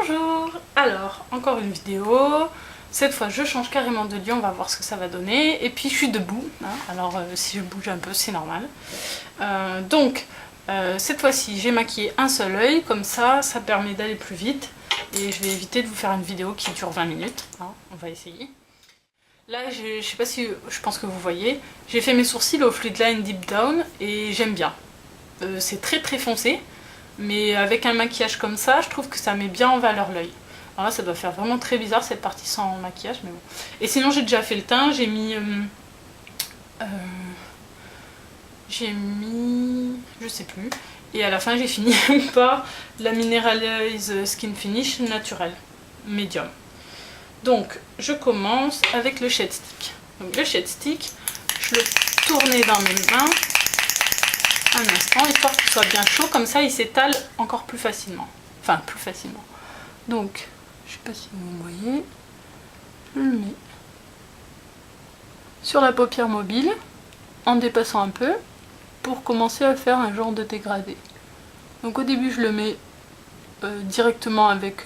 Bonjour! Alors, encore une vidéo. Cette fois, je change carrément de lit, on va voir ce que ça va donner. Et puis, je suis debout, hein. Alors si je bouge un peu, c'est normal. Cette fois-ci, j'ai maquillé un seul œil, comme ça permet d'aller plus vite. Et je vais éviter de vous faire une vidéo qui dure 20 minutes. Hein, on va essayer. Là, je sais pas si, je pense que vous voyez, j'ai fait mes sourcils au Fluid Line Deep Down et j'aime bien. C'est très très foncé. Mais avec un maquillage comme ça, je trouve que ça met bien en valeur l'œil. Alors là, ça doit faire vraiment très bizarre cette partie sans maquillage, mais bon. Et sinon, j'ai déjà fait le teint, j'ai mis... je sais plus. Et à la fin, j'ai fini par la Mineralize Skin Finish naturelle, médium. Donc, je commence avec le Shade Stick. Donc le Shade Stick, je le tournais dans mes mains un instant, histoire qu'il soit bien chaud, comme ça il s'étale encore plus facilement. Enfin, plus facilement. Donc, je sais pas si vous voyez, je le mets sur la paupière mobile, en dépassant un peu, pour commencer à faire un genre de dégradé. Donc au début je le mets directement avec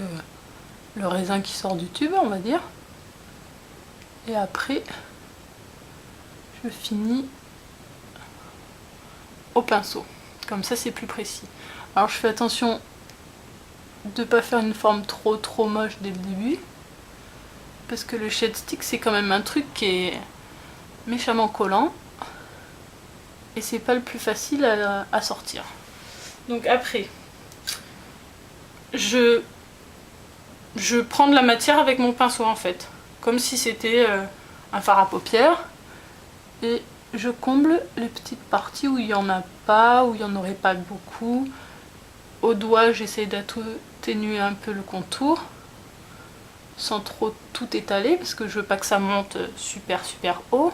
le raisin qui sort du tube, on va dire. Et après, je finis au pinceau, comme ça c'est plus précis. Alors je fais attention de pas faire une forme trop moche dès le début, parce que le Shade Stick c'est quand même un truc qui est méchamment collant et c'est pas le plus facile à sortir. Donc après, je prends de la matière avec mon pinceau en fait, comme si c'était un fard à paupières, et je comble les petites parties où il n'y en a pas, où il n'y en aurait pas beaucoup. Au doigt, j'essaie d'atténuer un peu le contour, sans trop tout étaler, parce que je veux pas que ça monte super haut.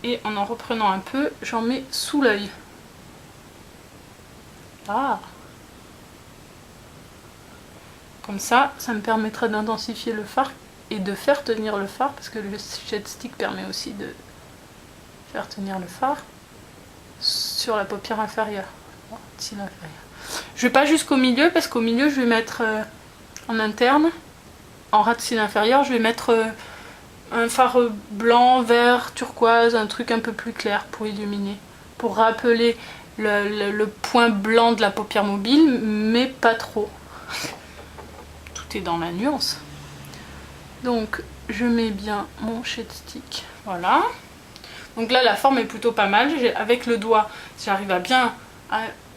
Et en reprenant un peu, j'en mets sous l'œil. Ah! Comme ça me permettra d'intensifier le fard et de faire tenir le fard, parce que le Shade Stick permet aussi de faire tenir le fard sur la paupière inférieure. Je vais pas jusqu'au milieu, parce qu'au milieu je vais mettre en interne, en ras de cils inférieur, je vais mettre un fard blanc, vert, turquoise, un truc un peu plus clair pour illuminer, pour rappeler le point blanc de la paupière mobile, mais pas trop. Tout est dans la nuance. Donc je mets bien mon Shade Stick, voilà. Donc là la forme est plutôt pas mal, avec le doigt j'arrive à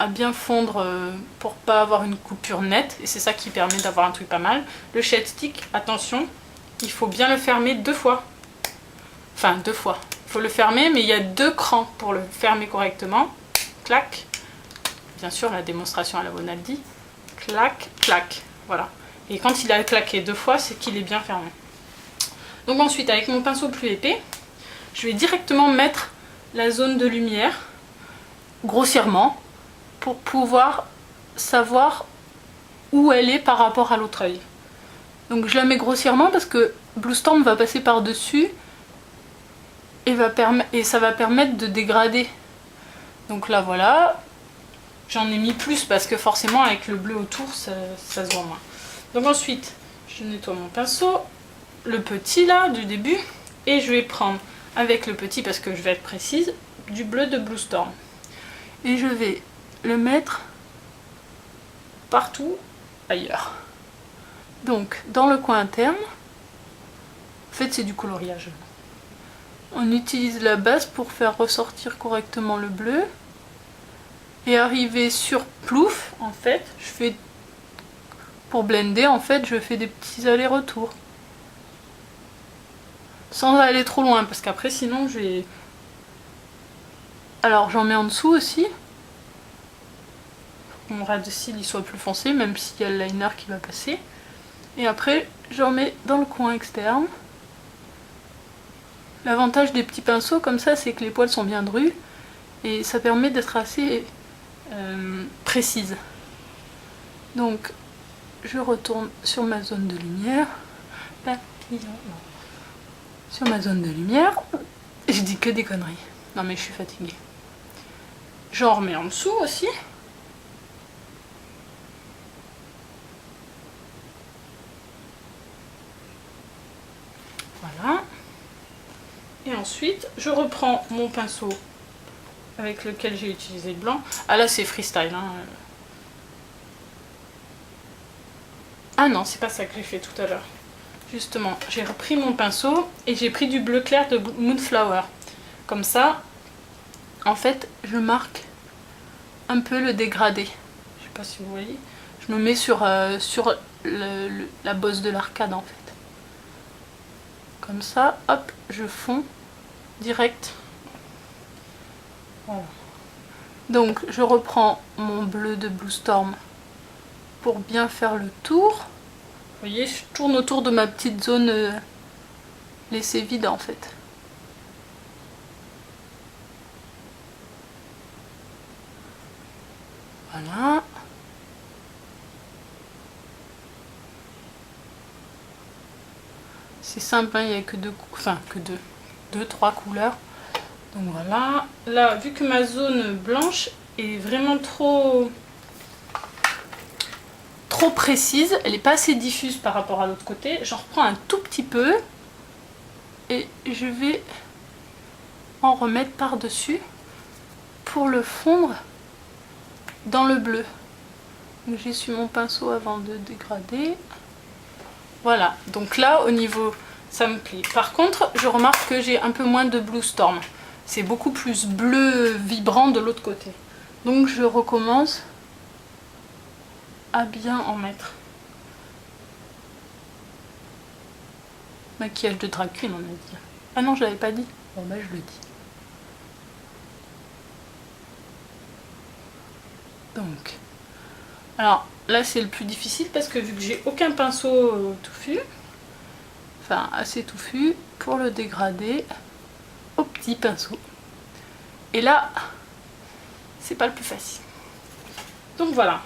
bien fondre pour pas avoir une coupure nette, et c'est ça qui permet d'avoir un truc pas mal. Le Shade Stick, attention, il faut bien le fermer 2 fois. Enfin 2 fois, il faut le fermer, mais il y a 2 crans pour le fermer correctement. Clac, bien sûr la démonstration à la Bonaldi, clac, clac, voilà. Et quand il a claqué 2 fois, c'est qu'il est bien fermé. Donc ensuite, avec mon pinceau plus épais, je vais directement mettre la zone de lumière, grossièrement, pour pouvoir savoir où elle est par rapport à l'autre œil. Donc je la mets grossièrement parce que Blue Storm va passer par-dessus et ça va permettre de dégrader. Donc là voilà, j'en ai mis plus parce que forcément avec le bleu autour, ça se voit moins. Donc ensuite, je nettoie mon pinceau, le petit là du début, et je vais prendre avec le petit, parce que je vais être précise, du bleu de Blue Storm. Et je vais le mettre partout ailleurs. Donc dans le coin interne, en fait c'est du coloriage. On utilise la base pour faire ressortir correctement le bleu. Et arriver sur plouf, en fait, pour blender, en fait, je fais des petits allers-retours. Sans aller trop loin, parce qu'après sinon je vais... Alors j'en mets en dessous aussi. Mon ras de cils il soit plus foncé, même s'il y a le liner qui va passer. Et après j'en mets dans le coin externe. L'avantage des petits pinceaux comme ça, c'est que les poils sont bien drus. Et ça permet d'être assez précise. Donc je retourne sur ma zone de lumière. Sur ma zone de lumière, je dis que des conneries. Non mais je suis fatiguée. J'en remets en dessous aussi. ensuite, je reprends mon pinceau avec lequel j'ai utilisé le blanc. Ah là, c'est freestyle. Hein. Ah non, c'est pas ça que j'ai fait tout à l'heure. Justement, j'ai repris mon pinceau et j'ai pris du bleu clair de Moonflower. Comme ça, en fait, je marque un peu le dégradé. Je sais pas si vous voyez. Je me mets sur la bosse de l'arcade en fait. Comme ça, hop, je fonds direct. Voilà. Donc, je reprends mon bleu de Blue Storm pour bien faire le tour. Vous voyez, je tourne autour de ma petite zone laissée vide en fait. Voilà. C'est simple, hein, il n'y a que deux, trois couleurs. Donc voilà. Là, vu que ma zone blanche est vraiment trop précise, elle n'est pas assez diffuse par rapport à l'autre côté, j'en reprends un tout petit peu et je vais en remettre par-dessus pour le fondre dans le bleu. J'essuie mon pinceau avant de dégrader. Voilà, donc là au niveau, ça me plaît. Par contre, je remarque que j'ai un peu moins de Blue Storm. C'est beaucoup plus bleu vibrant de l'autre côté. Donc je recommence à bien en mettre. Maquillage de drag queen, on a dit. Ah non, je l'avais pas dit. Bon bah je le dis. Donc, alors là c'est le plus difficile parce que vu que j'ai aucun pinceau touffu, enfin assez touffu, pour le dégrader au petit pinceau. Et là, c'est pas le plus facile. Donc voilà.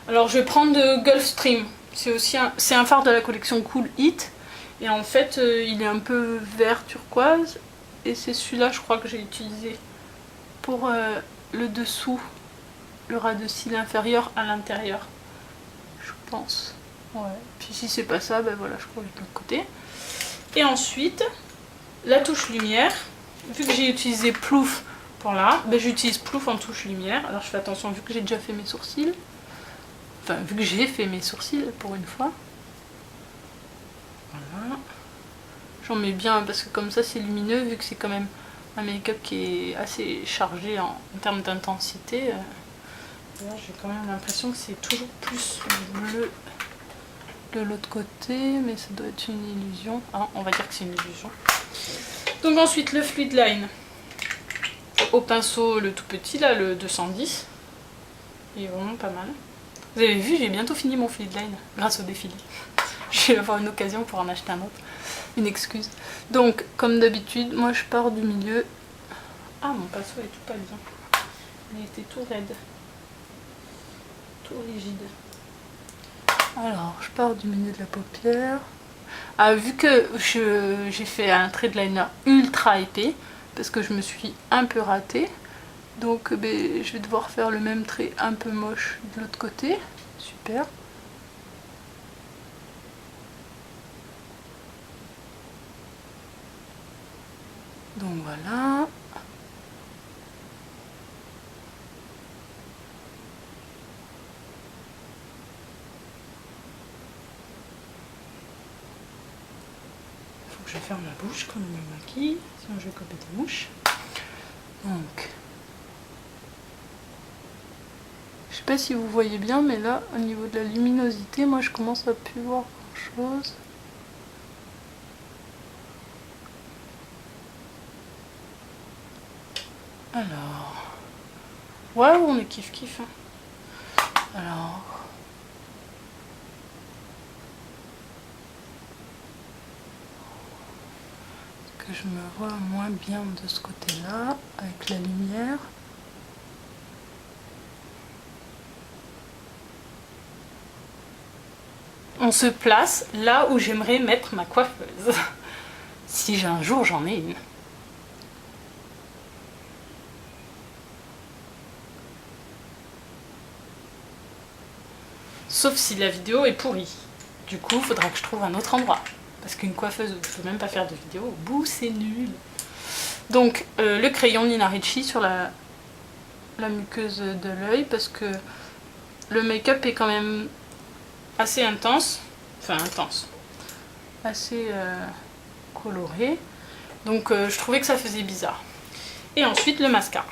Alors je vais prendre de Gulfstream. C'est aussi un fard de la collection Cool It. Et en fait, il est un peu vert turquoise. Et c'est celui-là, je crois, que j'ai utilisé pour le dessous, le ras de cils inférieur à l'intérieur. Je pense. Ouais. Puis si c'est pas ça, ben voilà, je corrige de l'autre côté. Et ensuite, la touche lumière. Vu que j'ai utilisé Plouf pour là, ben j'utilise Plouf en touche lumière. Alors je fais attention, vu que j'ai déjà fait mes sourcils. Enfin, vu que j'ai fait mes sourcils pour une fois. Voilà. J'en mets bien parce que comme ça c'est lumineux, vu que c'est quand même un make-up qui est assez chargé en termes d'intensité. J'ai quand même l'impression que c'est toujours plus bleu de l'autre côté, mais ça doit être une illusion. Ah, on va dire que c'est une illusion. Donc ensuite le fluid line au pinceau, le tout petit là, le 210. Il est vraiment pas mal. Vous avez vu, j'ai bientôt fini mon fluid line grâce au défilé. Je vais avoir une occasion pour en acheter un autre. Une excuse. Donc, comme d'habitude, moi je pars du milieu. Ah, mon pinceau est tout pas bien. Il était tout raide. Tout rigide. Alors, je pars du milieu de la paupière. Ah, vu que j'ai fait un trait de liner ultra épais, parce que je me suis un peu ratée, donc je vais devoir faire le même trait un peu moche de l'autre côté. Super. Donc voilà. Faut que je ferme la bouche quand je me maquille, sinon je vais copier des mouches. Donc, je sais pas si vous voyez bien, mais là, au niveau de la luminosité, moi je commence à plus voir grand chose. Alors, ouais, on est kiff-kiff. Hein. Alors, que je me vois moins bien de ce côté-là, avec la lumière. On se place là où j'aimerais mettre ma coiffeuse. Si un jour j'en ai une. Sauf si la vidéo est pourrie. Du coup, il faudra que je trouve un autre endroit. Parce qu'une coiffeuse, je peux même pas faire de vidéo, au bout c'est nul. Donc le crayon Nina Ricci sur la muqueuse de l'œil, parce que le make-up est quand même assez intense, assez coloré, donc je trouvais que ça faisait bizarre. Et ensuite le mascara.